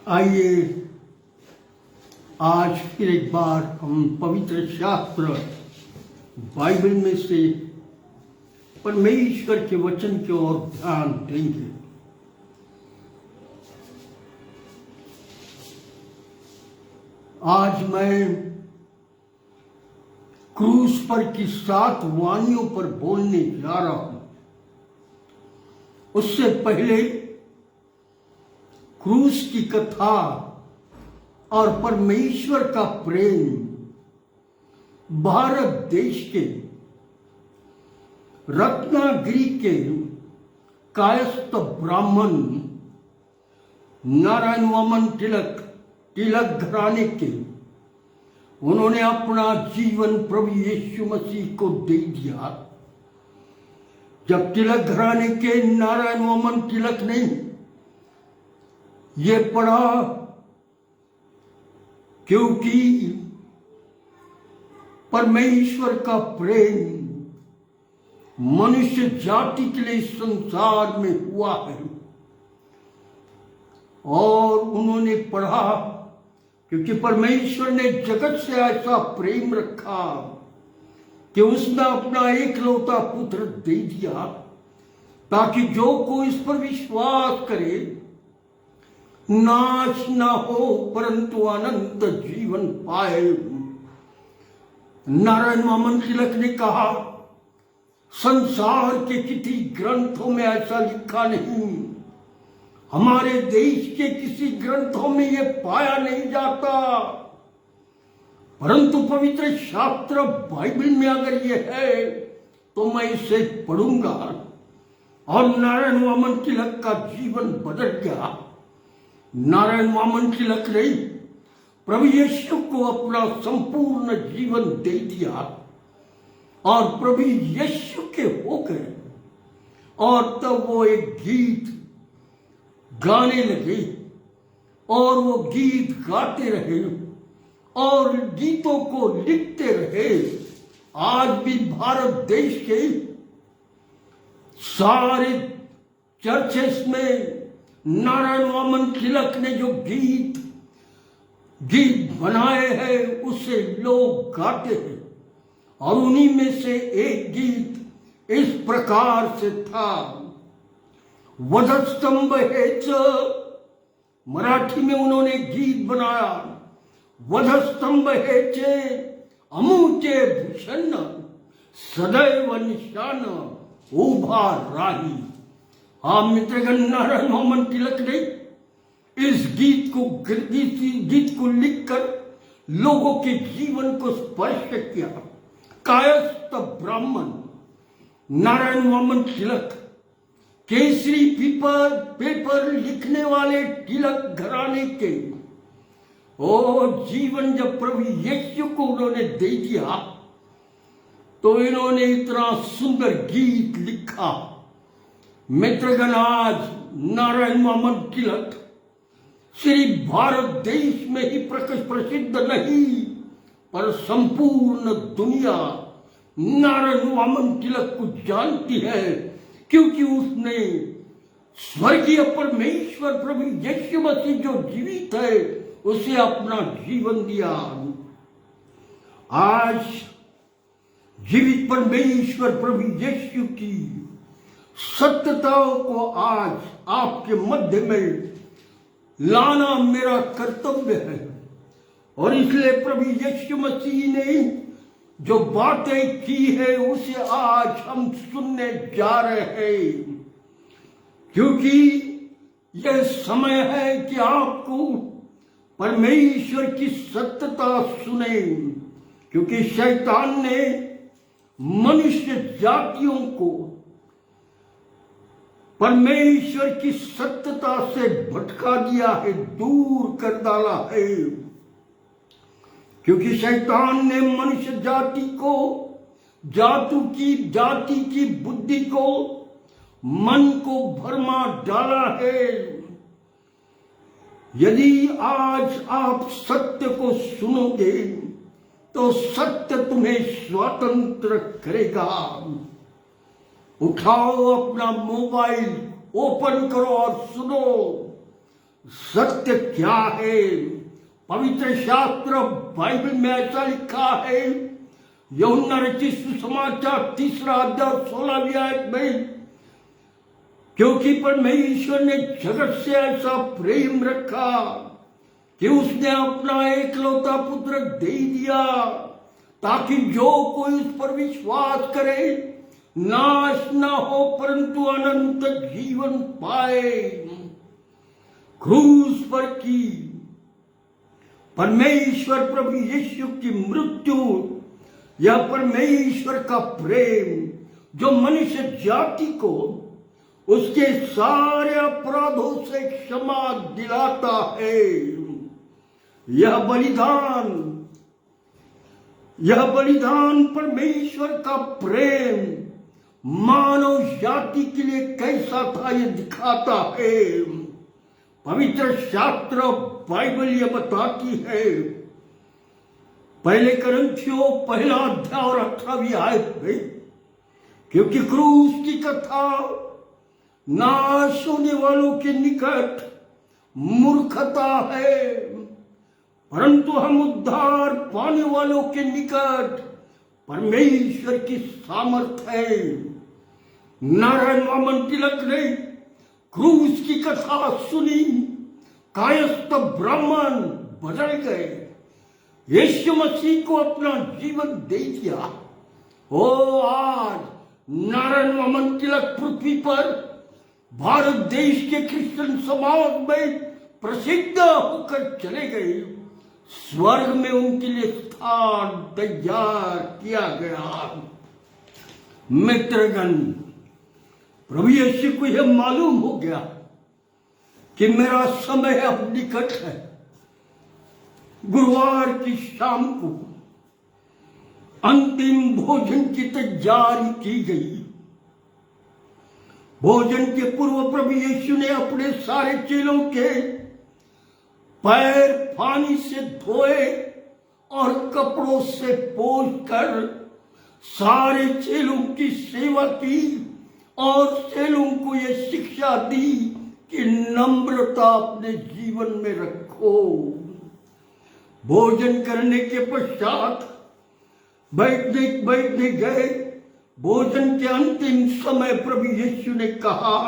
आइए आज फिर एक बार हम पवित्र शास्त्र बाइबल में से परमेश्वर के वचन की ओर ध्यान देंगे। आज मैं क्रूस पर की 7 वाणियों पर बोलने जा रहा हूं। उससे पहले क्रूस की कथा और परमेश्वर का प्रेम भारत देश के रत्नागिरी के कायस्थ ब्राह्मण नारायण वामन तिलक घराने के उन्होंने अपना जीवन प्रभु यीशु मसीह को दे दिया। जब तिलक घराने के नारायण वामन तिलक ने ये पढ़ा, क्योंकि परमेश्वर का प्रेम मनुष्य जाति के लिए संसार में हुआ है, और उन्होंने पढ़ा क्योंकि परमेश्वर ने जगत से ऐसा प्रेम रखा कि उसने अपना एकलौता पुत्र दे दिया, ताकि जो कोई इस पर विश्वास करे नाश न हो परंतु अनंत जीवन पाए। नारायण वामन तिलक ने कहा, संसार के किसी ग्रंथों में ऐसा लिखा नहीं, हमारे देश के किसी ग्रंथों में यह पाया नहीं जाता, परंतु पवित्र शास्त्र बाइबल में अगर यह है तो मैं इसे पढ़ूंगा। और नारायण वामन तिलक का जीवन बदल गया। नारायण वामन तिलक ने प्रभु यीशु को अपना संपूर्ण जीवन दे दिया और प्रभु यीशु के हो गए। और तब वो एक गीत गाने लगे और वो गीत गाते रहे और गीतों को लिखते रहे। आज भी भारत देश के सारे चर्चेस में नारायण वामन तिलक ने जो गीत बनाए हैं उसे लोग गाते हैं। और उन्हीं में से एक गीत इस प्रकार से था, वधस्तंभ हेच, मराठी में उन्होंने गीत बनाया, वधस्तंभ हेचे अमुचे भूषण सदैव निशान उभा राही। हाँ मित्रगण, नारायण वामन तिलक ने इस गीत को लिखकर लोगों के जीवन को स्पर्श किया। कायस्थ ब्राह्मण नारायण वामन तिलक केसरी पेपर लिखने वाले तिलक घराने के जीवन जब प्रभु यीशु को उन्होंने दे दिया तो इन्होंने इतना सुंदर गीत लिखा। मित्रगण, आज नारायण वामन तिलक सिर्फ भारत देश में ही प्रसिद्ध नहीं, पर संपूर्ण दुनिया नारायण वामन तिलक को जानती है, क्योंकि उसने स्वर्गीय परमेश्वर प्रभु यीशु मसीह जो जीवित है उसे अपना जीवन दिया। आज जीवित परमेश्वर प्रभु यीशु की सत्यताओं को आज आपके मध्य में लाना मेरा कर्तव्य है। और इसलिए प्रभु यीशु मसीह ने जो बातें की है उसे आज हम सुनने जा रहे हैं, क्योंकि यह समय है कि आपको परमेश्वर की सत्यता सुने। क्योंकि शैतान ने मनुष्य जातियों को परमेश्वर की सत्यता से भटका दिया है, दूर कर डाला है। क्योंकि शैतान ने मनुष्य जाति की बुद्धि को, मन को भरमा डाला है। यदि आज आप सत्य को सुनोगे तो सत्य तुम्हें स्वतंत्र करेगा। उठाओ अपना मोबाइल, ओपन करो और सुनो सत्य क्या है? पवित्र शास्त्र बाइबल में ऐसा लिखा है, यूहन्ना रचित सुसमाचार 3 अध्याय 16वीं आयत में, क्योंकि परमेश्वर ने जगत से ऐसा प्रेम रखा कि उसने अपना एकलौता पुत्र दे दिया, ताकि जो कोई उस पर विश्वास करे नाश न हो परंतु अनंत जीवन पाए। क्रूस पर की परमेश्वर प्रभु यीशु की मृत्यु, यह परमेश्वर का प्रेम जो मनुष्य जाति को उसके सारे अपराधों से क्षमा दिलाता है। यह बलिदान परमेश्वर का प्रेम मानव जाति के लिए कैसा था, यह दिखाता है। पवित्र शास्त्र बाइबल यह बताती है, पहले कुरिन्थियों 1 अध्याय और 18वीं आयत में, क्योंकि क्रूस की कथा नाश होने वालों के निकट मूर्खता है, परंतु हम उद्धार पाने वालों के निकट परमेश्वर की सामर्थ है। नारायण वामन तिलक ने क्रूस की कथा सुनी, कायस्थ ब्राह्मण बदल गए, यीशु मसीह को अपना जीवन दे दिया। ओ आज नारायण वामन तिलक पृथ्वी पर भारत देश के क्रिश्चियन समाज में प्रसिद्ध होकर चले गए। स्वर्ग में उनके लिए स्थान तैयार किया गया। मित्रगण, प्रभु यीशु को यह मालूम हो गया कि मेरा समय अब निकट है। गुरुवार की शाम को अंतिम भोजन की तैयारी की गई। भोजन के पूर्व प्रभु यीशु ने अपने सारे चेलों के पैर पानी से धोए और कपड़ों से पोंछकर सारे चेलों की सेवा की और चेलों को यह शिक्षा दी कि नम्रता अपने जीवन में रखो। भोजन करने के पश्चात बैठने गए। भोजन के अंतिम समय प्रभु यीशु ने कहा,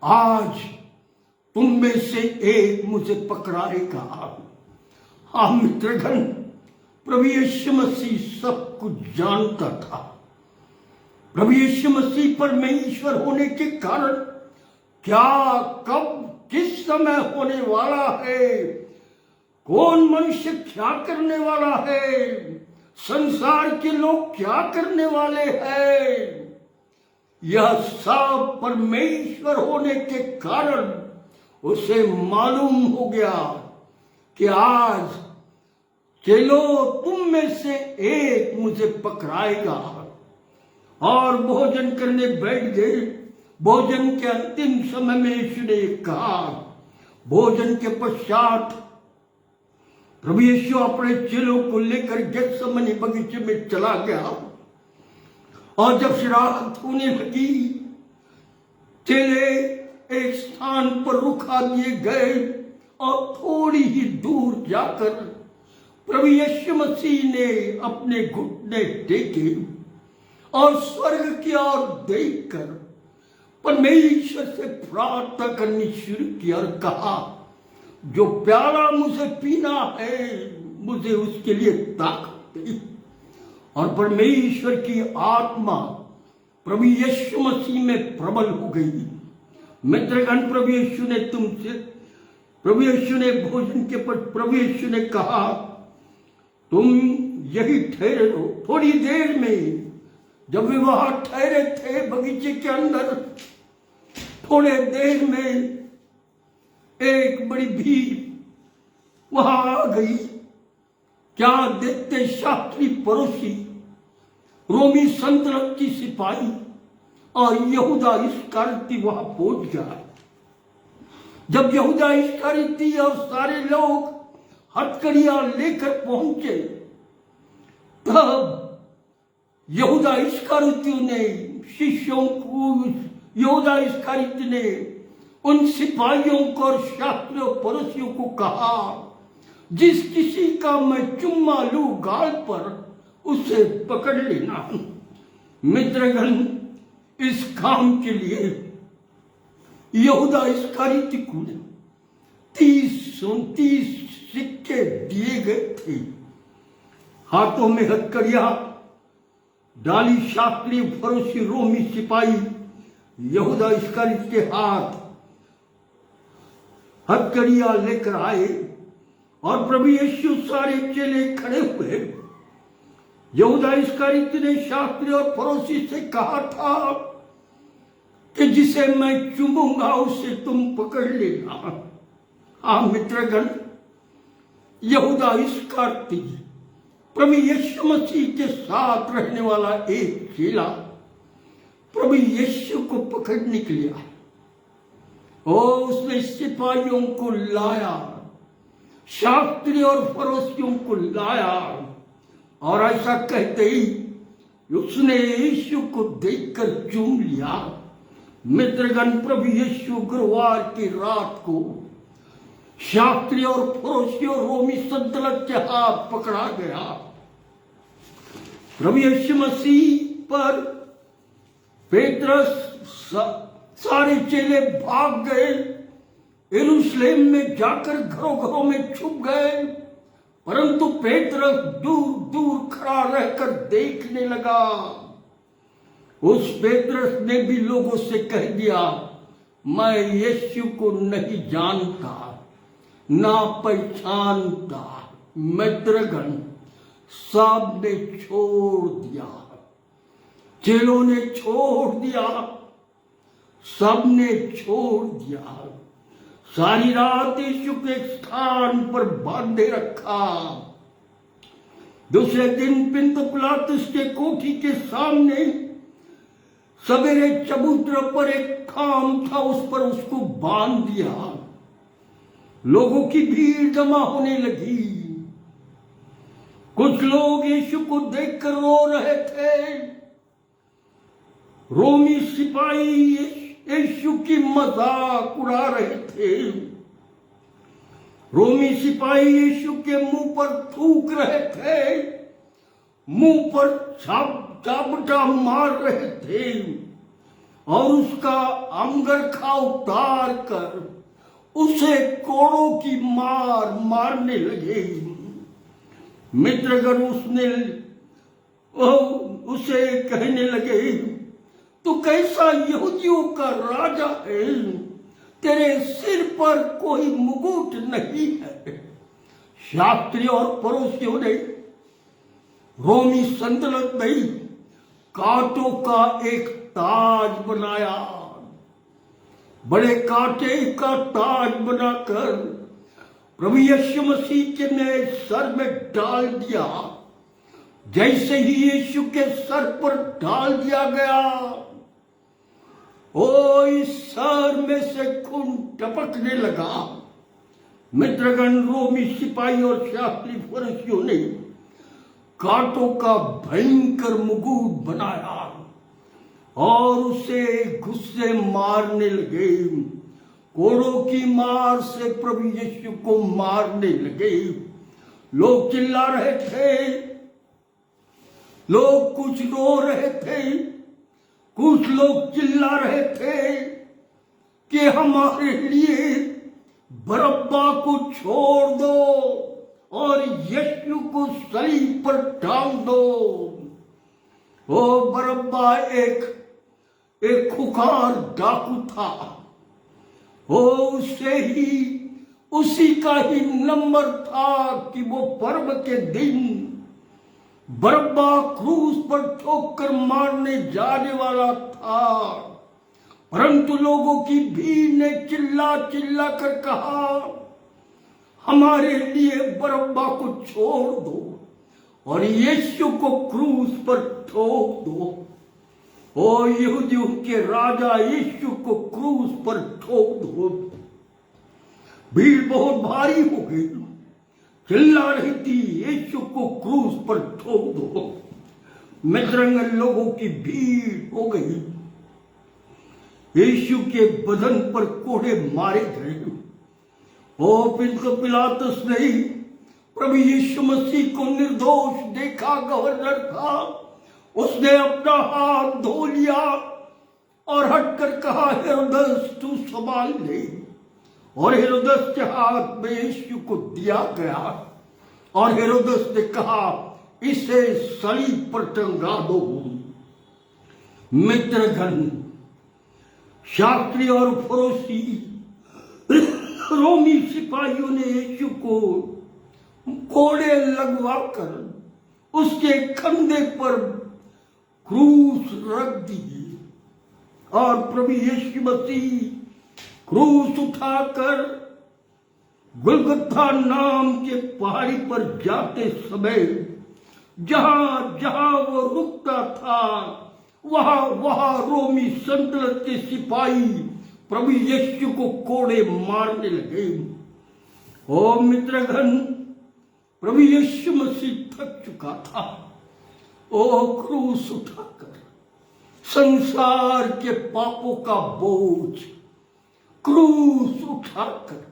आज तुम में से एक मुझे पकड़ाएगा। हाँ मित्रगण, प्रभु यीशु मसीह सब कुछ जानता था। प्रभु यीशु मसीह परमेश्वर होने के कारण क्या, कब, किस समय होने वाला है, कौन मनुष्य क्या करने वाला है, संसार के लोग क्या करने वाले हैं, यह सब परमेश्वर होने के कारण उसे मालूम हो गया कि आज चलो तुम में से एक मुझे पकड़ाएगा। और भोजन करने बैठ गए। भोजन के अंतिम समय में यीशु ने कहा, भोजन के पश्चात प्रभु यीशु अपने चेलों को लेकर गेत्सेमनी बगीचे में चला गया। और जब रात होने लगी, चेले एक स्थान पर रुका दिए गए और थोड़ी ही दूर जाकर प्रभु यीशु मसीह ने अपने घुटने टेके और स्वर्ग की ओर देखकर परमेश्वर से प्रार्थना करनी शुरू की और कहा, जो प्याला मुझे पीना है मुझे उसके लिए ताकत दे। और परमेश्वर की आत्मा प्रभु यीशु मसीह में प्रबल हो गई। मित्रगण, प्रभु यीशु ने भोजन के पर प्रभु यीशु ने कहा, तुम यही ठहरे रहो। थोड़ी देर में जब वे वहां ठहरे थे बगीचे के अंदर, थोड़े देर में एक बड़ी भीड़ वहां आ गई। क्या देखते, शास्त्री, पड़ोसी, रोमी सल्तनत की सिपाही और यहूदा इस्करियोती वहां पहुंच गया। जब यहूदा इस्करियोती और सारे लोग हथकड़ियां लेकर पहुंचे, तब यहूदा इस्करियोती ने उन सिपाहियों को और शास्त्रियों पड़ोसियों को कहा, जिस किसी का मैं चुम्मा लूं गाल पर, उसे पकड़ लेना। मित्रगण, इस काम के लिए यहूदा इस्करियोती को 30 सिक्के दिए गए थे। हाथों में हथकड़िया डाली शास्त्री फरोशी रोमी सिपाही यहूदा इस्करियोती के हाथ हथकड़िया लेकर आए और प्रभु यीशु सारे चेले खड़े हुए। यहूदा इस्करियोती ने शास्त्री और फरोशी से कहा था कि जिसे मैं चूमूंगा उसे तुम पकड़ लेना। हाँ मित्रगण, यहूदा इस्करियोती प्रभु यीशु मसीह के साथ रहने वाला एक चेला प्रभु यीशु को पकड़ने के लिए आया और उसने सिपाहियों को लाया, शास्त्री और फरोशियों को लाया और ऐसा कहते ही उसने यीशु को देखकर चूम लिया। मित्रगण, प्रभु यीशु गुरुवार की रात को शास्त्री और फरोशी और रोमी सल्तनत के हाथ पकड़ा गया। प्रभु यीशु मसीह पर पेत्रस सारे चेले भाग गए, यरूशलेम में जाकर घरों घरों में छुप गए, परंतु पेत्रस दूर दूर खड़ा रहकर देखने लगा। उस पेत्रस ने भी लोगों से कह दिया, मैं यीशु को नहीं जानता ना पहचानता। मित्रगण, सब ने छोड़ दिया, चेलों ने छोड़ दिया, सब ने छोड़ दिया। सारी रात यीशु के स्थान पर बांधे रखा। दूसरे दिन पिलातुस पिलातुस के कोठी के सामने सवेरे चबूतरे पर एक खाम था, उस पर उसको बांध दिया। लोगों की भीड़ जमा होने लगी। कुछ लोग यीशु को देखकर रो रहे थे। रोमी सिपाही यीशु की मजाक उड़ा रहे थे। रोमी सिपाही यीशु के मुंह पर थूक रहे थे, मुंह पर चाबुटा मार रहे थे और उसका अंगरखा उतार कर उसे कोड़ों की मार मारने लगे। मित्रगण, उसे कहने लगे, तू कैसा यहूदियों का राजा है, तेरे सिर पर कोई मुकुट नहीं है। शास्त्री और फरोशियों ने रोमी सल्तनत में कांटों का एक ताज बनाया। बड़े कांटे का ताज बनाकर प्रभु यीशु मसीह के ने सर में डाल दिया। जैसे ही यीशु के सर पर डाल दिया गया, ओ इस सर में से खून टपकने लगा। मित्रगण, रोमी सिपाही और शास्त्री फरीसियों ने कांटों का भयंकर मुकुट बनाया और उसे गुस्से मारने लगे। कोड़ों की मार से प्रभु यीशु को मारने लगे। लोग चिल्ला रहे थे, लोग कुछ रो रहे थे, कुछ लोग चिल्ला रहे थे कि हमारे लिए बरअब्बा को छोड़ दो और यीशु को सलीब पर टांग दो। वो बरअब्बा एक खुखार डाकू था। वो उसी का ही नंबर था कि वो पर्व के दिन बरअब्बा क्रूस पर ठोकर मारने जाने वाला था। परंतु लोगों की भीड़ ने चिल्ला चिल्ला कर कहा, हमारे लिए बरअब्बा को छोड़ दो और यीशु को क्रूस पर ठोक दो। ओ यहूदियों के राजा, यीशु को क्रूस पर ठोक दो। भीड़ बहुत भारी हो गई, चिल्ला रही थी, यीशु को क्रूस पर ठोक दो। मित्रगण, लोगों की भीड़ हो गई। यीशु के बदन पर कोड़े मारे गए। और पिंतो पिलातुस ने प्रभु यीशु मसीह को निर्दोष देखा, गवर्नर था, उसने अपना हाथ धो लिया और हटकर कहा, हेरोदस तू संभाल ले। और हेरोदस के हाथ में यीशु को दिया गया और हेरोदस ने कहा, इसे सलीब पर टंगा दो। मित्रगण, शास्त्री और फरोसी रोमी सिपाहियों ने यीशु को कोड़े लगवाकर उसके कंधे पर क्रूस रख दी और प्रभु यीशु मसीह क्रूस उठाकर गुलगुथा नाम के पहाड़ी पर जाते समय जहां जहां वो रुकता था वहां वहां रोमी सल्तनत के सिपाही प्रभु यीशु को कोड़े मारने लगे। ओ मित्रगण, प्रभु यीशु मसीह थक चुका था। ओ क्रूस उठाकर संसार के पापों का बोझ क्रूस उठाकर,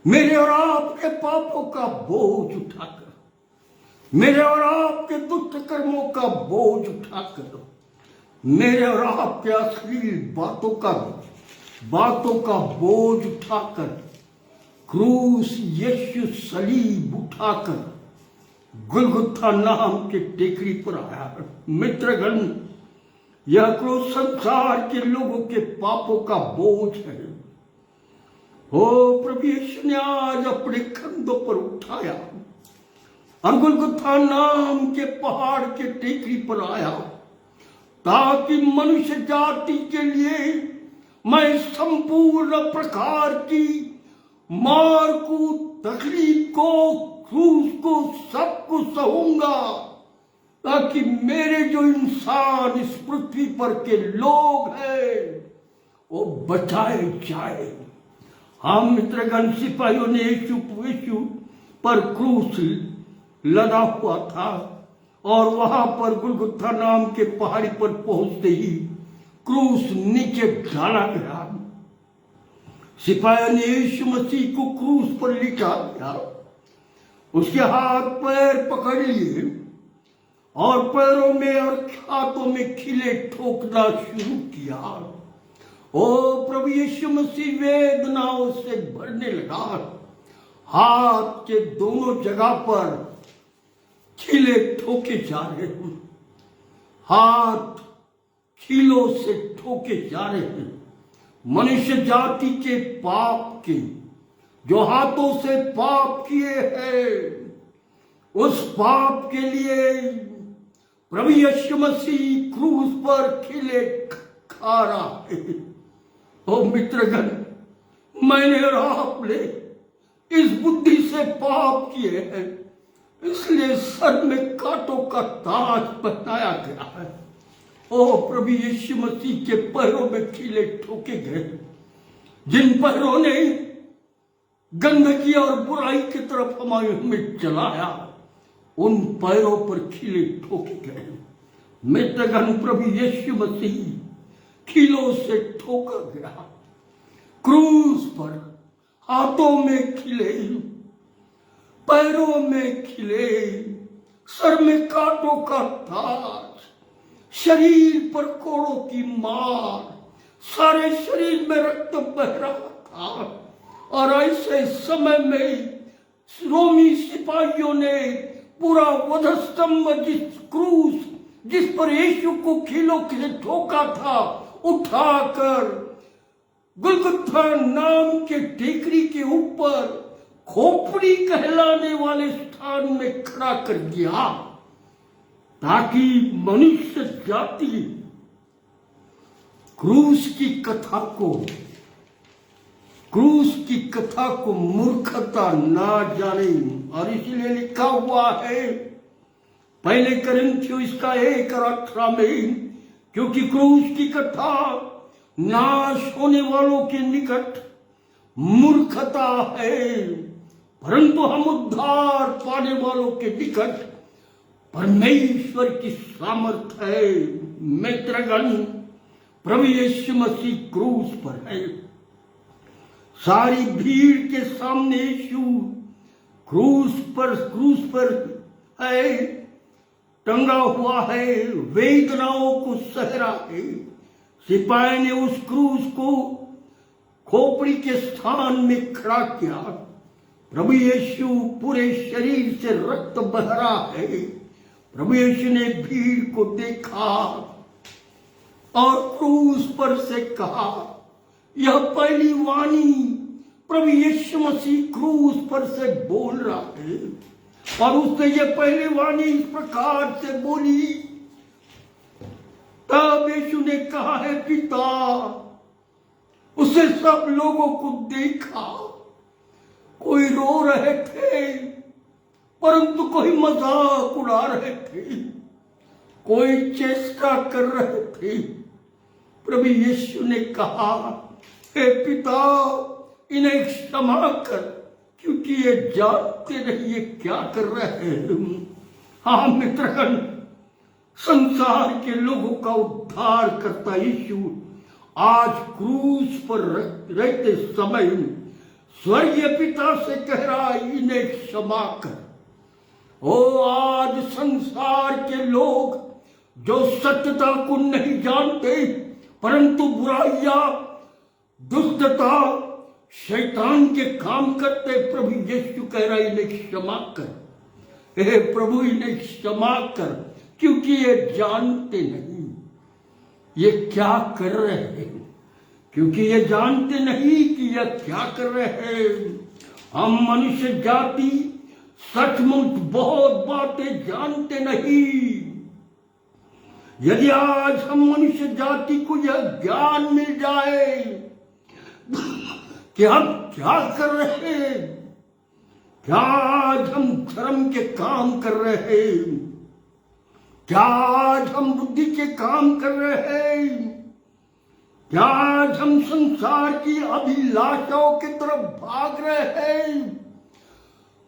मेरे और आपके पापों का बोझ उठाकर, मेरे और आपके दुष्ट कर्मों का बोझ उठाकर, मेरे और आपके अश्लील बातों का बोझ उठाकर क्रूस यीशु सलीब उठाकर गुलगुथा नाम के टेकरी पर आया। मित्रगण, यह क्रूस संसार के लोगों के पापों का बोझ है। ओ प्रभु यीशु ने आज अपने कंधों पर उठाया और गुलगुथा नाम के पहाड़ के टेकरी पर आया ताकि मनुष्य जाति के लिए मैं संपूर्ण प्रकार की मार को, तकलीफ को, क्रूस को, सब कुछ सहूंगा ताकि मेरे जो इंसान इस पृथ्वी पर के लोग हैं वो बचाए जाए। हम मित्रगण, सिपाहियों ने यीशु पर क्रूस लदा हुआ था और वहां पर गुलगुथा नाम के पहाड़ी पर पहुंचते ही क्रूस नीचे डाला गया। सिपाहियों ने यीशु मसीह को क्रूस पर लिटा दिया, उसके हाथ पैर पकड़ लिए और पैरों में और हाथों में खिले ठोकना शुरू किया। ओ प्रभु यीशु मसीह वेदनाओं से भरने लगा। हाथ के दोनों जगह पर खिले ठोके जा रहे हैं, हाथ खिलों से ठोके जा रहे हैं। मनुष्य जाति के पाप के जो हाथों से पाप किए हैं, उस पाप के लिए प्रभु यीशु मसीह क्रूस पर खिले खा रहा है। ओ मित्रगण, मैंने और आपने इस बुद्धि से पाप किए हैं, इसलिए सर में कांटों का ताज पहनाया गया है। ओ प्रभु यीशु मसीह के पैरों में खिले ठोके गए, जिन पैरों ने गंदगी और बुराई की तरफ हमें चलाया, उन पैरों पर खिले ठोके गए। मित्रगण, प्रभु यीशु मसीह खिलों से ठोका गया, क्रूस पर हाथों में खिले, पैरों में खिले, सर में कांटों का ताज, शरीर पर कोड़ों की मार, सारे शरीर में रक्त बह रहा था। और ऐसे समय में रोमी सिपाहियों ने पूरा वधस्तंभ, जिस पर यीशु को खिलों से ठोका था, उठाकर गुलगुथा नाम के टेकरी के ऊपर खोपड़ी कहलाने वाले स्थान में खड़ा कर दिया ताकि मनुष्य जाति क्रूस की कथा को मूर्खता ना जाने। और इसलिए लिखा हुआ है पहले कुरिन्थियों इसका 1:18 में, क्योंकि क्रूस की कथा नाश होने वालों के निकट मूर्खता है, परंतु हम उद्धार पाने वालों के निकट परमेश्वर की सामर्थ है। मित्रगण, प्रभु यीशु मसीह क्रूस पर है। सारी भीड़ के सामने यीशु क्रूस पर है, टंगा हुआ है, वेदनाओं को सह रहा है। सिपाही ने उस क्रूस को खोपड़ी के स्थान में खड़ा किया। प्रभु यीशु पूरे शरीर से रक्त बह रहा है। प्रभु यीशु ने भीड़ को देखा और क्रूस पर से कहा, यह पहली वाणी प्रभु यीशु मसीह क्रूस पर से बोल रहा है। और उसने ये पहली वाणी इस प्रकार से बोली, तब यीशु ने कहा है, पिता। उसे सब लोगों को देखा, कोई रो रहे थे परंतु कोई मजाक उड़ा रहे थे, कोई चेष्टा कर रहे थे। प्रभु यीशु ने कहा, हे पिता, इन्हें क्षमा कर, क्योंकि ये जानते नहीं ये क्या कर रहे हैं। हाँ मित्रगण, संसार के लोगों का उद्धार करता यीशु आज क्रूस पर रहते समय स्वर्गीय पिता से कह रहा है, इन्हें क्षमा कर। ओ आज संसार के लोग जो सत्यता को नहीं जानते परंतु बुराइयां, दुष्टता, शैतान के काम करते, प्रभु यीशु कह रहा है, इन्हें क्षमा कर। हे प्रभु, इन्हें क्षमा कर, क्योंकि ये जानते नहीं ये क्या कर रहे हैं, क्योंकि ये जानते नहीं कि ये क्या कर रहे हैं। हम मनुष्य जाति सचमुच बहुत बातें जानते नहीं। यदि आज हम मनुष्य जाति को यह ज्ञान मिल जाए कि हम क्या कर रहे हैं, क्या आज हम धर्म के काम कर रहे हैं, क्या आज हम बुद्धि के काम कर रहे हैं, क्या आज हम संसार की अभिलाषाओं की तरफ भाग रहे हैं,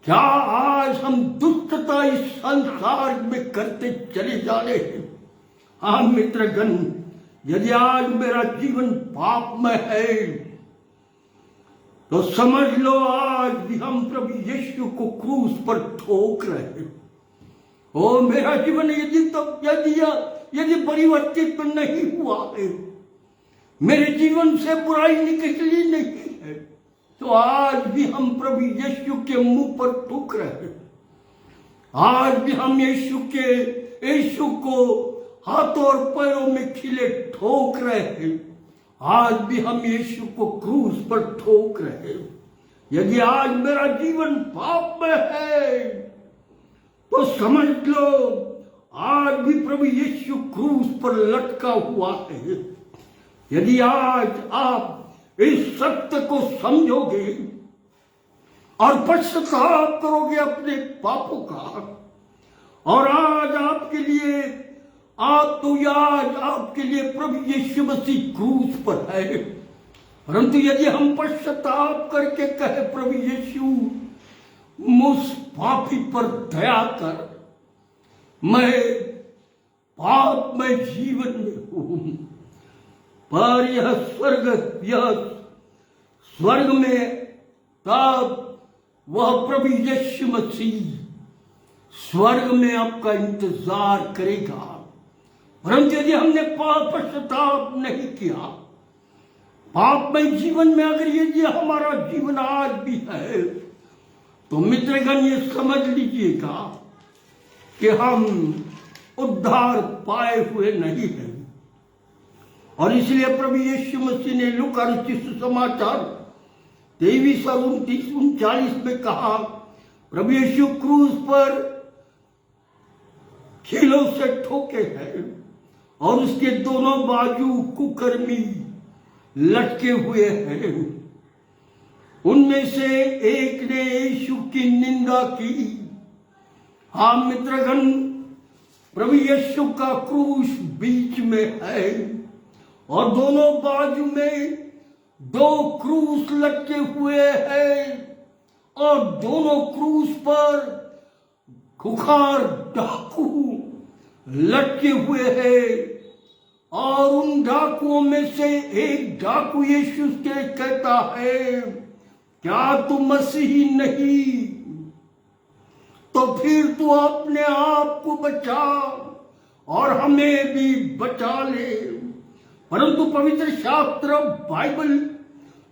क्या आज हम दुष्टता इस संसार में करते चले जा रहे हैं। हाँ मित्रगण, यदि आज मेरा जीवन पाप में है तो समझ लो आज भी हम प्रभु यीशु को क्रूस पर ठोक रहे हैं। ओ मेरा जीवन यदि परिवर्तित नहीं हुआ है, मेरे जीवन से बुराई निकली नहीं है, तो आज भी हम प्रभु यीशु के मुंह पर थूक रहे हैं। आज भी हम यीशु को हाथों और पैरों में खिले ठोक रहे हैं। आज भी हम यीशु को क्रूस पर ठोक रहे हैं। यदि आज मेरा जीवन पाप में है तो समझ लो आज भी प्रभु यीशु क्रूस पर लटका हुआ है। यदि आज आप इस सत्य को समझोगे और पश्चाताप करोगे अपने पापों का, और आज आपके लिए प्रभु यीशु मसीह क्रूस पर है, परंतु यदि हम पश्चाताप करके कहे, प्रभु यीशु मुझ पापी पर दया कर, मैं पाप में जीवन में हूं, पर यह स्वर्ग में तब वह प्रभु यीशु मसीह स्वर्ग में आपका इंतजार करेगा। परंतु यदि हमने पश्चाताप नहीं किया, पाप में जीवन में अगर यदि हमारा जीवन आज भी है, तो मित्रगण ये समझ लीजिएगा कि हम उद्धार पाए हुए नहीं हैं। और इसलिए प्रभु यीशु मसीह ने लूका रचित सुसमाचार 23 और 29-39 में कहा, प्रभु यीशु क्रूस पर कीलों से ठोके हैं और उसके दोनों बाजू कुकर्मी लटके हुए हैं। उनमें से एक ने यीशु की निंदा की। हाँ मित्रगण, प्रभु यीशु का क्रूस बीच में है और दोनों बाजू में 2 क्रूस लटके हुए हैं और दोनों क्रूस पर खुखार डाकू लटके हुए हैं और उन डाकुओं में से एक डाकू यीशु से कहता है, क्या तू मसीही नहीं? तो फिर तू अपने आप को बचा और हमें भी बचा ले। परंतु पवित्र शास्त्र बाइबल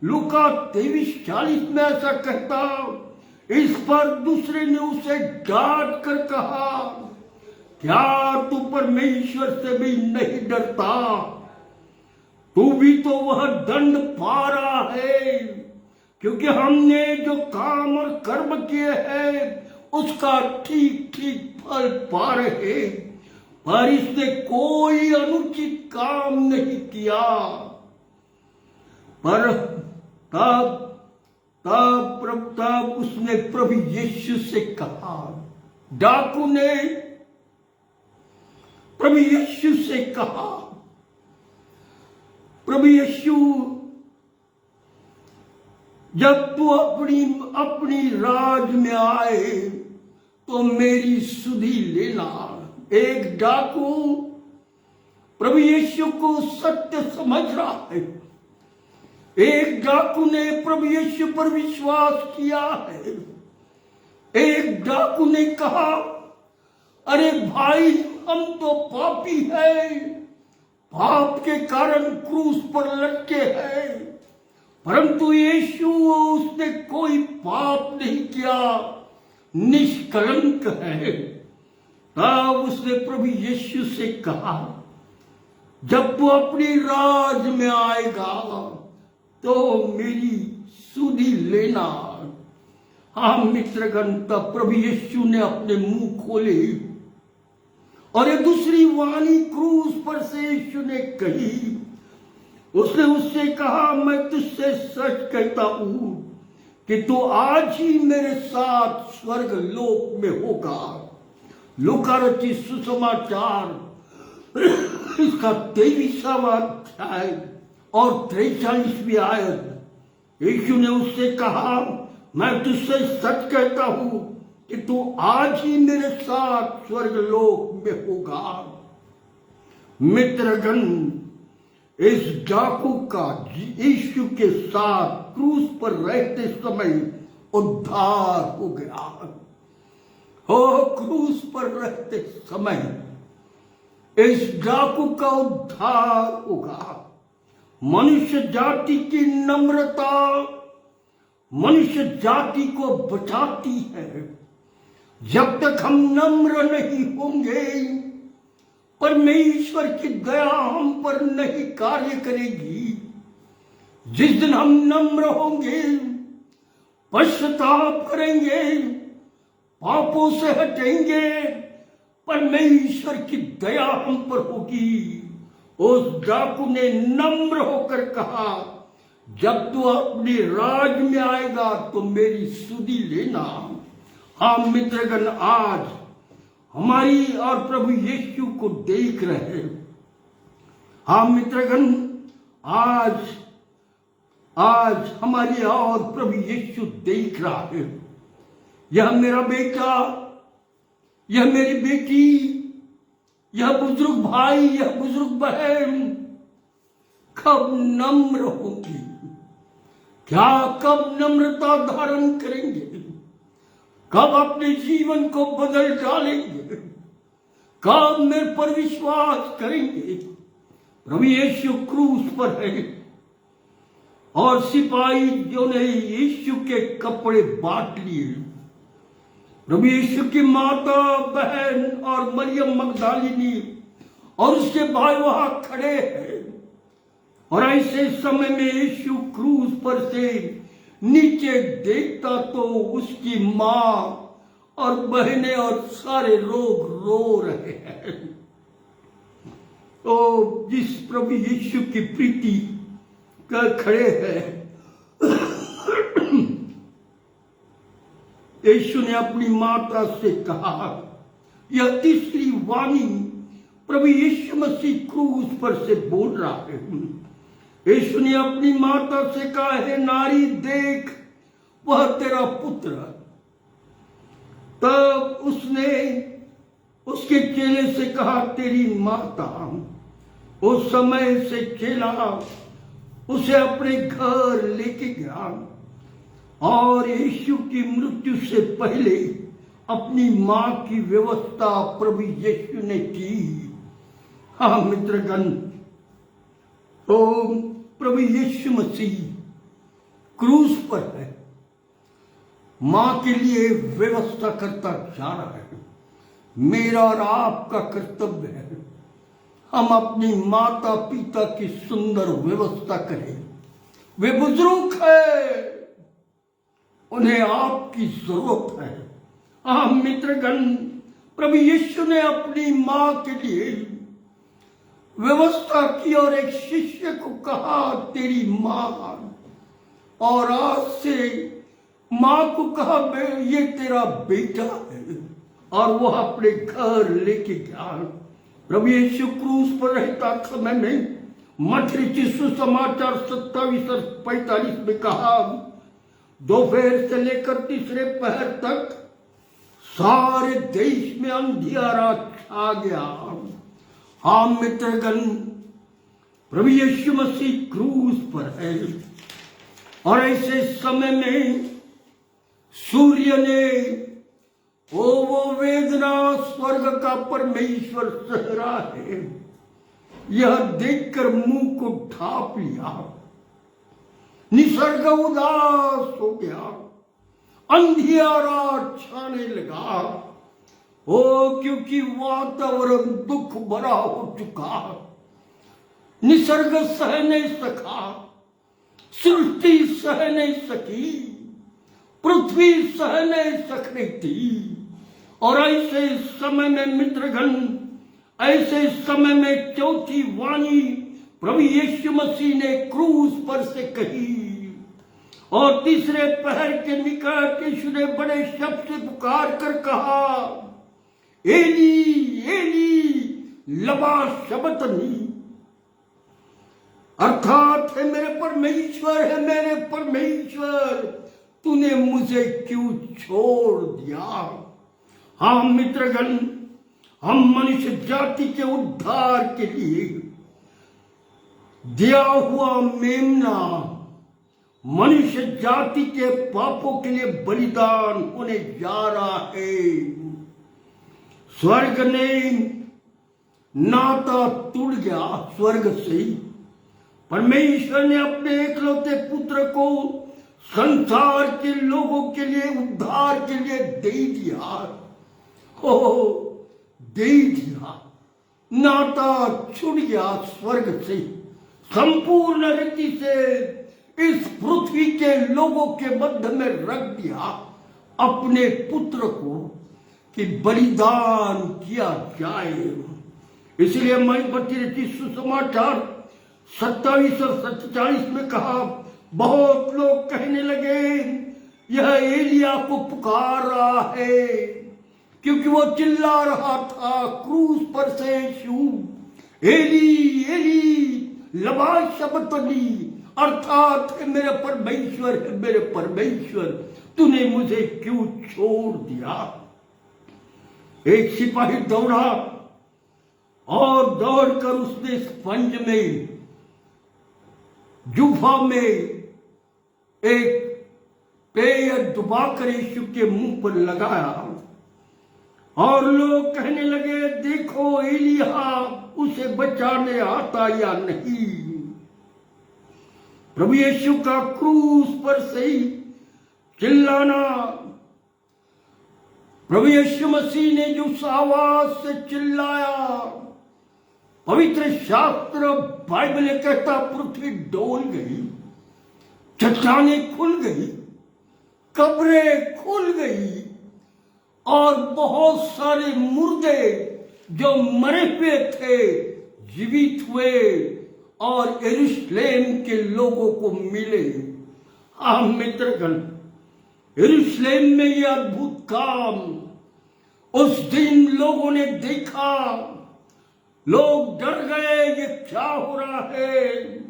लूका 23:40 में ऐसा कहता। इस पर दूसरे ने उसे डांट कर कहा, क्या तू परमेश्वर से भी नहीं डरता? तू भी तो वह दंड पा रहा है, क्योंकि हमने जो काम और कर्म किए हैं उसका ठीक ठीक फल पा रहे, पर इसने कोई अनुचित काम नहीं किया। पर तब उसने प्रभु यीशु से कहा, डाकू ने प्रभु यीशु से कहा, प्रभु यीशु, जब तू अपनी राज में आए तो मेरी सुधि लेना। एक डाकू प्रभु यीशु को सत्य समझ रहा है। एक डाकू ने प्रभु यीशु पर विश्वास किया है। एक डाकू ने कहा, अरे भाई, हम तो पापी हैं, पाप के कारण क्रूस पर लटके हैं, परंतु यीशु, उसने कोई पाप नहीं किया, निष्कलंक है। तब उसने प्रभु यीशु से कहा, जब तू अपनी राज में आएगा तो मेरी सुधि लेना। हाँ मित्रगण, तब प्रभु यीशु ने अपने मुंह खोले और एक दूसरी वाणी क्रूस पर से यीशु ने कही। उसने उससे कहा, मैं तुझसे सच कहता हूं कि तू आज ही मेरे साथ स्वर्ग लोक में होगा। लूका रचित सुसमाचार इसका 23वां अध्याय और 43वीं आयत। यीशु ने उससे कहा, मैं तुझसे सच कहता हूं कि तू आज ही मेरे साथ स्वर्ग लोक में होगा। मित्रगण, इस डाकू का यीशु के साथ क्रूस पर रहते समय उद्धार हो गया। हो, क्रूस पर रहते समय इस डाकू का उद्धार होगा। मनुष्य जाति की नम्रता मनुष्य जाति को बचाती है। जब तक हम नम्र नहीं होंगे, परमेश्वर की दया हम पर नहीं कार्य करेगी। जिस दिन हम नम्र होंगे, पश्चाताप करेंगे, पापों से हटेंगे, परमेश्वर की दया हम पर होगी। उस डाकू ने नम्र होकर कहा, जब तू अपनी राज में आएगा तो मेरी सुधि लेना। हाँ मित्रगण, आज हमारी और प्रभु यीशु को देख रहे हैं। हाँ मित्रगण, आज हमारी और प्रभु यीशु देख रहा है। यह मेरा बेटा, यह मेरी बेटी, यह बुजुर्ग भाई, यह बुजुर्ग बहन कब नम्र होंगी? क्या कब नम्रता धारण करेंगे? कब अपने जीवन को बदल डालेंगे? कब मेरे पर विश्वास करेंगे? प्रभु यीशु क्रूस पर है और सिपाही जो ने यीशु के कपड़े बांट लिए। प्रभु यीशु की माता, बहन और मरियम मगदलिनी और उसके भाई वहां खड़े हैं। और ऐसे समय में यीशु क्रूस पर से नीचे देखता तो उसकी मां और बहनें और सारे लोग रो रहे हैं। तो जिस प्रभु यीशु की प्रीति कर खड़े हैं, यीशु ने अपनी माता से कहा, यह तीसरी वाणी प्रभु यीशु मसीह क्रूस पर से बोल रहा है। यीशु ने अपनी माता से कहा, हे नारी, देख वह तेरा पुत्र। तब उसने उसके चेले से कहा, तेरी माता। उस समय से चेला उसे अपने घर लेके गया और यीशु की मृत्यु से पहले अपनी मां की व्यवस्था प्रभु यीशु ने की। हाँ मित्रगण, तो प्रभु यीशु मसीह क्रूस पर है, मां के लिए व्यवस्था करता जा रहा है। मेरा और आपका कर्तव्य है हम अपनी माता पिता की सुंदर व्यवस्था करें। वे बुजुर्ग है, उन्हें आपकी जरूरत है। हाँ मित्रगण, प्रभु यीशु ने अपनी मां के लिए व्यवस्था की और एक शिष्य को कहा तेरी मां, और आज से मां को कहा ये तेरा बेटा है, और वो अपने घर लेके गया। प्रभु यीशु क्रूस पर रहता समय में मत्ती सुसमाचार 27:45 में कहा, दोपहर से लेकर तीसरे पहर तक सारे देश में अंधियारा छा गया। हाँ मित्रगण, प्रभु यीशु मसीह क्रूस पर है और ऐसे समय में सूर्य ने वो वेदना स्वर्ग का परमेश्वर सह रहा है, यह देखकर मुंह को ढांप लिया। निसर्ग उदास हो गया, अंधियारा छाने लगा। क्योंकि वातावरण दुख भरा हो चुका, निसर्ग सह नहीं सका, सृष्टि सह नहीं सकी, पृथ्वी सह नहीं सक रही थी। और ऐसे समय में मित्रगण, ऐसे समय में चौथी वाणी प्रभु यीशु मसीह ने क्रूस पर से कही और तीसरे पहर के निकट यीशु ने बड़े शब्द से पुकार कर कहा, एली एली लमा शबतनी, अर्थात है मेरे परमेश्वर, है मेरे परमेश्वर, तूने मुझे क्यों छोड़ दिया। हाँ मित्रगण, हम मनुष्य जाति के उद्धार के लिए दिया हुआ मेमना मनुष्य जाति के पापों के लिए बलिदान होने जा रहा है। स्वर्ग ने नाता टूट गया, स्वर्ग से परमेश्वर ने अपने एकलौते पुत्र को संसार के लोगों के लिए उद्धार के लिए दे दिया। दे दिया, नाता छूट गया स्वर्ग से, संपूर्ण रीति से इस पृथ्वी के लोगों के मध्य में रख दिया अपने पुत्र को कि बलिदान किया जाए। इसलिए मैं मत्ती सुसमाचार 27 और 47 में कहा, बहुत लोग कहने लगे यह एलिया को पुकार रहा है, क्योंकि वो चिल्ला रहा था क्रूस पर से, यीशु एली एली लमा शबतनी, अर्थात मेरे परमेश्वर, है मेरे परमेश्वर, तूने मुझे क्यों छोड़ दिया। एक सिपाही दौड़ा और दौड़कर उसने स्पंज में, जुफा में एक पेय डुबाकर यीशु के मुंह पर लगाया और लोग कहने लगे, देखो एलिया उसे बचाने आता या नहीं। प्रभु यीशु का क्रूस पर से चिल्लाना, प्रभु यीशु मसीह ने जो आवाज से चिल्लाया, पवित्र शास्त्र बाइबल कहता पृथ्वी डोल गई, चट्टानें खुल गई, कब्रें खुल गई और बहुत सारे मुर्दे जो मरे हुए थे जीवित हुए और यरूशलेम के लोगों को मिले। हाँ मित्रगण, यरूशलेम में यह अद्भुत काम उस दिन लोगों ने देखा, लोग डर गए ये क्या हो रहा है,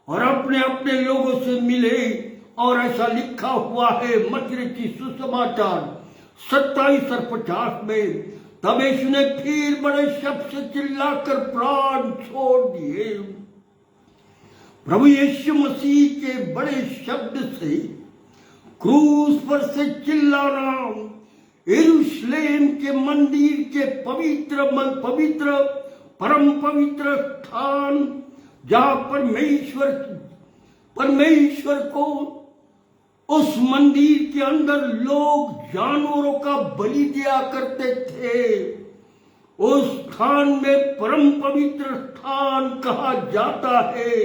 और अपने अपने लोगों से मिले। और ऐसा लिखा हुआ है मत्ती सुसमाचार 27 और 50 में, तब यीशु ने फिर बड़े शब्द से चिल्लाकर प्राण छोड़ दिए। प्रभु यीशु मसीह के बड़े शब्द से क्रूस पर से चिल्लाना यरूशलेम के मंदिर के पवित्र परम पवित्र स्थान, जहां परमेश्वर को उस मंदिर के अंदर लोग जानवरों का बलि दिया करते थे, उस स्थान में परम पवित्र स्थान कहा जाता है।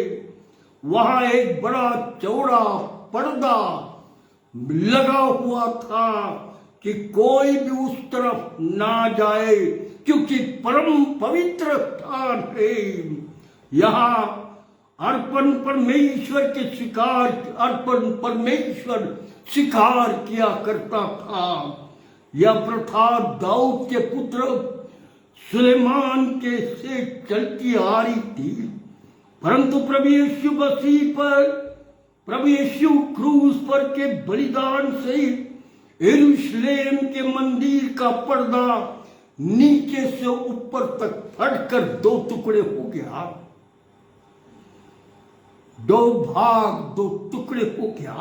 वहां एक बड़ा चौड़ा पर्दा लगा हुआ था कि कोई भी उस तरफ ना जाए, क्योंकि परम पवित्र स्थान है। यहाँ परमेश्वर शिकार किया करता था। यह प्रथा दाऊद के पुत्र सुलेमान के से चलती आ रही थी, परंतु प्रभु यीशु क्रूस पर के बलिदान से यरूशलेम के मंदिर का पर्दा नीचे से ऊपर तक फटकर दो टुकड़े हो गया, दो टुकड़े हो गया।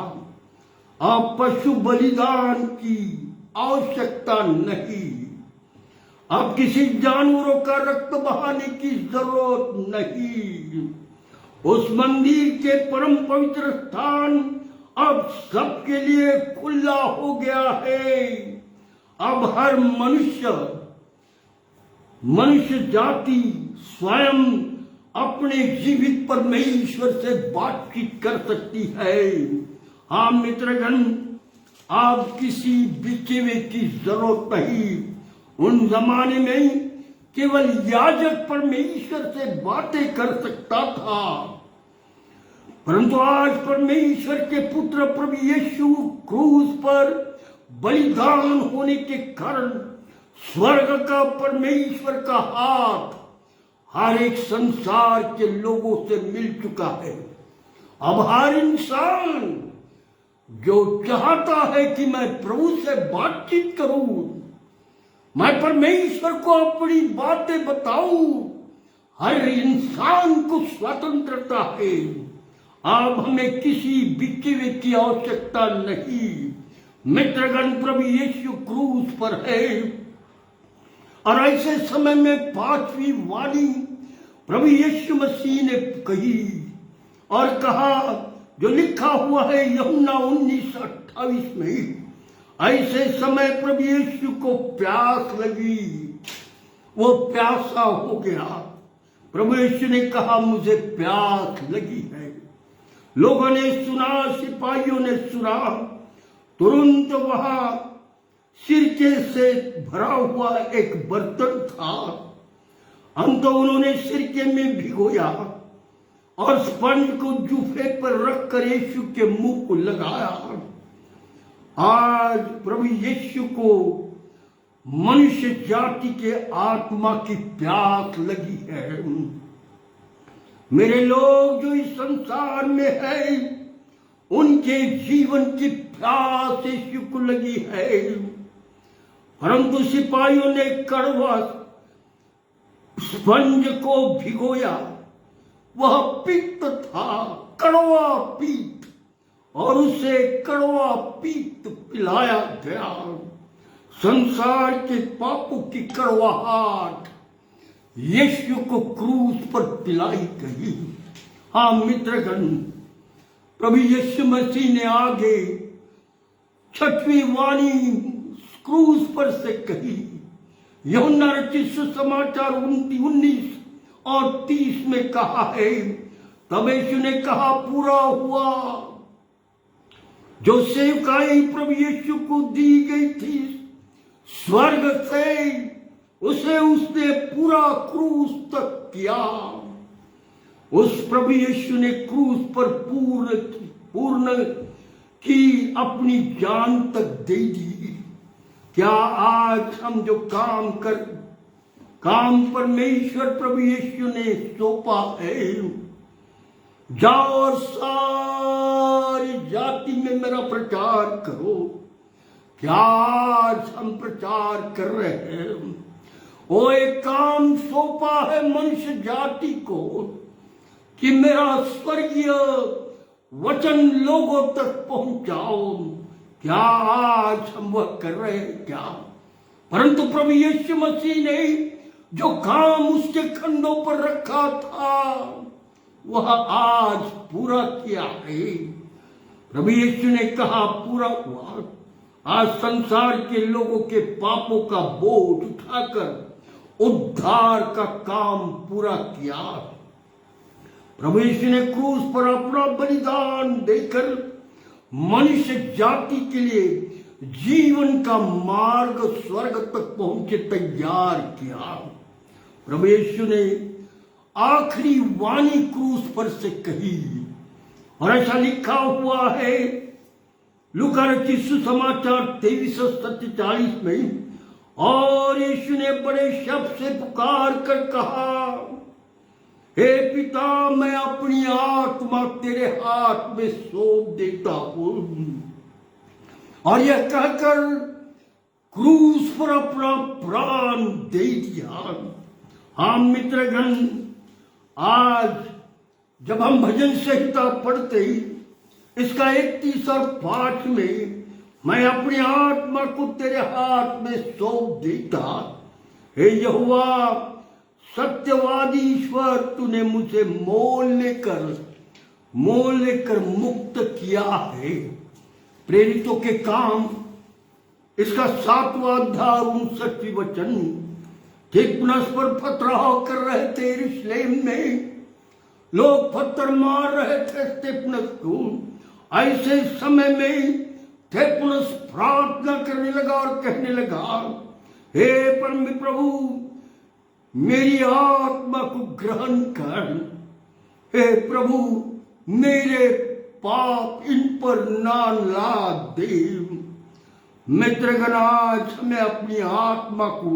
अब पशु बलिदान की आवश्यकता नहीं, अब किसी जानवरों का रक्त बहाने की जरूरत नहीं। उस मंदिर के परम पवित्र स्थान अब सबके लिए खुला हो गया है। अब हर मनुष्य जाति स्वयं अपने जीवित परमेश्वर से बातचीत कर सकती है। हाँ मित्रगण, आप किसी बिचवे की जरूरत नहीं। उन जमाने में केवल याजक परमेश्वर से बातें कर सकता था, परंतु आज परमेश्वर के पुत्र प्रभु यीशु क्रूस पर बलिदान होने के कारण स्वर्ग का परमेश्वर का हाथ हर एक संसार के लोगों से मिल चुका है। अब हर इंसान जो चाहता है कि मैं प्रभु से बातचीत करूं, मैं परमेश्वर को अपनी बातें बताऊं, हर इंसान को स्वतंत्रता है। अब हमें किसी बिचवे की आवश्यकता नहीं। मित्रगण, प्रभु यीशु क्रूस पर है और ऐसे समय में पांचवी वाणी प्रभु यीशु मसीह ने कही और कहा, जो लिखा हुआ है यूहन्ना 19:28 में। ऐसे समय प्रभु यीशु को प्यास लगी, वो प्यासा हो गया। प्रभु यीशु ने कहा, मुझे प्यास लगी है। लोगों ने सुना, सिपाहियों ने सुना, तुरंत वहां सिरके से भरा हुआ एक बर्तन था। अंत उन्होंने सिरके में भिगोया और स्पंज को जूफे पर रखकर यीशु के मुंह को लगाया। आज प्रभु यीशु को मनुष्य जाति के आत्मा की प्यास लगी है। मेरे लोग जो इस संसार में है, उनके जीवन की प्यास यीशु को लगी है। परंतु सिपाहियों ने कड़वा स्पंज को भिगोया, वह पित्त था, कड़वा पित्त, और उसे कड़वा पित्त पिलाया गया। संसार के पापों की कड़वाहट यीशु को क्रूस पर पिलाई गई। हाँ मित्रगण, प्रभु यीशु मसीह ने आगे छठवीं वाणी क्रूस पर से कही। यूहन्ना रचित सुसमाचार 19 और 30 में कहा है, तब यीशु ने कहा, पूरा हुआ। जो सेवकाई प्रभु यीशु को दी गई थी स्वर्ग से, उसे उसने पूरा क्रूस तक किया। उस प्रभु यीशु ने क्रूस पर पूर्ण की अपनी जान तक दे दी। क्या आज हम जो काम परमेश्वर प्रभु यीशु ने सौंपा है, जाओ और सारी जाति में मेरा प्रचार करो, क्या आज हम प्रचार कर रहे हैं? वो एक काम सौंपा है मनुष्य जाति को कि मेरा स्वर्गीय वचन लोगों तक पहुंचाओ। क्या आज हम वह कर रहे हैं क्या? परंतु प्रभु यीशु मसीह ने जो काम उसके खंडों पर रखा था वह आज पूरा किया है। प्रभु यीशु ने कहा पूरा हुआ। आज संसार के लोगों के पापों का बोझ उठाकर उद्धार का काम पूरा किया। प्रभु यीशु ने क्रूस पर अपना बलिदान देकर मनुष्य जाति के लिए जीवन का मार्ग स्वर्ग तक पहुंचे तैयार किया। प्रभु यीशु ने आखिरी वाणी क्रूस पर से कही और ऐसा लिखा हुआ है लूका रचित सुसमाचार 23:47 में। और यीशु ने बड़े शब्द से पुकार कर कहा, हे पिता, मैं अपनी आत्मा तेरे हाथ में सौंप देता हूं। और यह कहकर क्रूस पर अपना प्राण दे दिया। हाँ मित्रगण, आज जब हम भजन संहिता पढ़ते ही इसका 31 और 5 में मैं अपनी आत्मा को तेरे हाथ में सौंप देता, हे यहोवा सत्यवादी ईश्वर, तूने मुझे मोल लेकर मुक्त किया है। प्रेरितों के काम इसका 7वां अध्याय 59 वचन। थिपनस पर पथराव कर रहे थे यरूशलेम में, लोग पत्थर मार रहे थे थिपनस को। ऐसे समय में थिपनस प्रार्थना करने लगा और कहने लगा, हे परम प्रभु, मेरी आत्मा को ग्रहण कर। हे प्रभु, मेरे पाप इन पर ना लाद दे। मित्रगण, आज हमें अपनी आत्मा को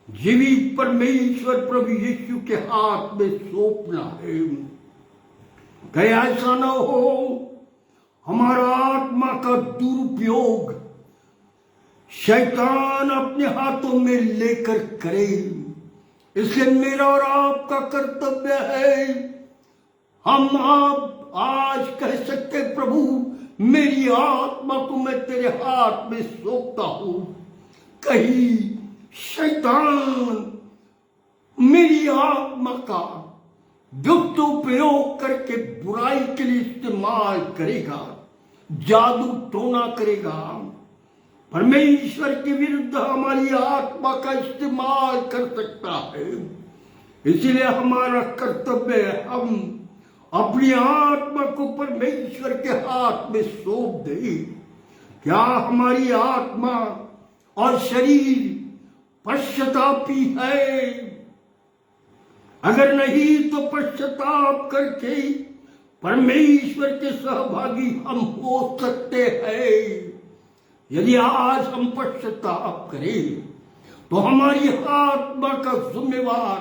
जीवित परमेश्वर प्रभु यीशु के हाथ में सौंपना है। कहीं ऐसा ना हो हमारा आत्मा का दुरुपयोग शैतान अपने हाथों में लेकर करे। इसलिए मेरा और आपका कर्तव्य है, हम आप आज कह सकते, प्रभु मेरी आत्मा को मैं तेरे हाथ में सौंपता हूं। कहीं शैतान मेरी आत्मा का दुरुपयोग करके बुराई के लिए इस्तेमाल करेगा, जादू टोना करेगा, परमेश्वर के विरुद्ध हमारी आत्मा का इस्तेमाल कर सकता है। इसीलिए हमारा कर्तव्य है, हम अपनी आत्मा को परमेश्वर के हाथ में सौंप दें। क्या हमारी आत्मा और शरीर पश्चातापी है? अगर नहीं तो पश्चाताप करके परमेश्वर के सहभागी हम हो सकते हैं। यदि आज हम पश्चाताप करें तो हमारी आत्मा का जिम्मेवार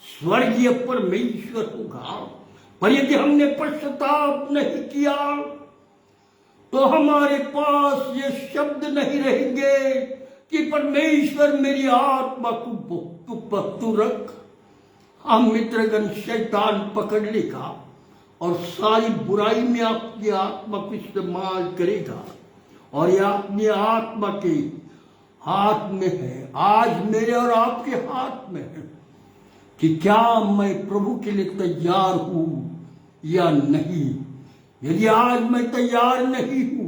स्वर्गीय परमेश्वर होगा। पर यदि हमने पश्चाताप नहीं किया तो हमारे पास ये शब्द नहीं रहेंगे कि परमेश्वर मेरी आत्मा को तू रख। हम मित्रगण, शैतान पकड़ लेगा और सारी बुराई में आपकी आत्मा को इस्तेमाल करेगा और यह अपनी आत्मा के हाथ में है। आज मेरे और आपके हाथ में है कि क्या मैं प्रभु के लिए तैयार हूं या नहीं। यदि आज मैं तैयार नहीं हूं,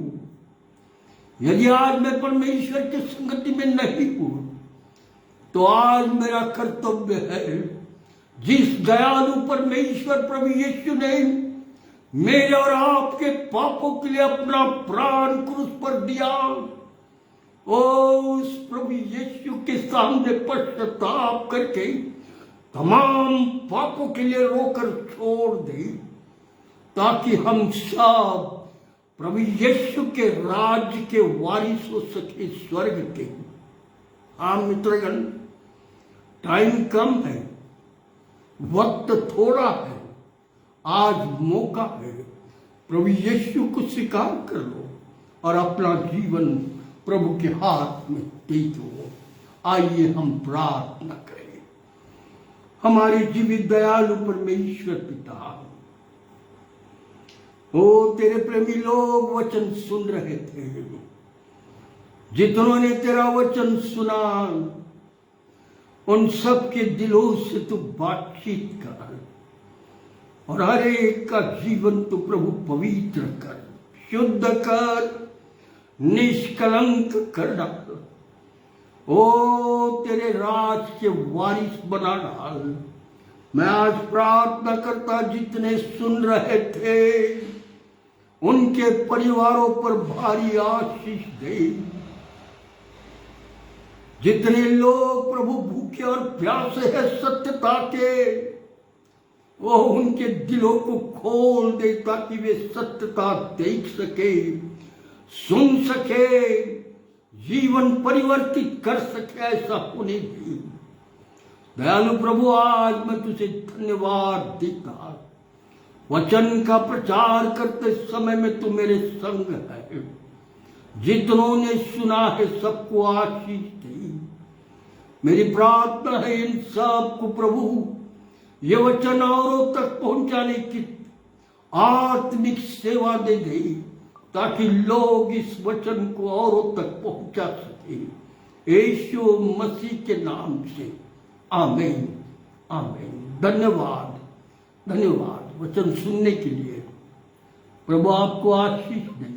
यदि आज मैं परमेश्वर की संगति में नहीं हूं, तो आज मेरा कर्तव्य है, जिस दयालु परमेश्वर प्रभु यीशु ने मेरे और आपके पापों के लिए अपना प्राण क्रूस पर दिया, उस प्रभु यीशु के सामने पश्चाताप करके तमाम पापों के लिए रोकर छोड़ दे, ताकि हम सब प्रभु यीशु के राज्य के वारिस हो सके, स्वर्ग के। हाँ मित्रगण, टाइम कम है, वक्त थोड़ा है, आज मौका है। प्रभु यीशु को स्वीकार कर लो और अपना जीवन प्रभु के हाथ में दे दो। आइए हम प्रार्थना करें। हमारे जीवित दयालु परमेश्वर पिता, ओ तेरे प्रेमी लोग वचन सुन रहे थे, जितनों ने तेरा वचन सुना उन सब के दिलों से तू बातचीत कर और हर एक का जीवन तू प्रभु पवित्र कर, शुद्ध कर, निष्कलंक कर डाल। ओ तेरे राज के वारिस बना डाल। मैं आज प्रार्थना करता जितने सुन रहे थे उनके परिवारों पर भारी आशीष दे। जितने लोग प्रभु भूखे और प्यासे हैं सत्यता के, वो उनके दिलों को खोल दे ताकि वे सत्यता देख सके, सुन सके, जीवन परिवर्तित कर सके। ऐसा होने दे दयालु प्रभु। आज मैं तुझे धन्यवाद देता, वचन का प्रचार करते समय में तू मेरे संग है। जितनों ने सुना है सबको आशीष दे। मेरी प्रार्थना है इन सब को प्रभु ये वचन औरों तक पहुंचाने की आत्मिक सेवा दे दे, ताकि लोग इस वचन को औरों तक पहुंचा सके। यीशु मसीह के नाम से आमीन, आमीन। धन्यवाद, धन्यवाद वचन सुनने के लिए। प्रभु आपको आशीष दे।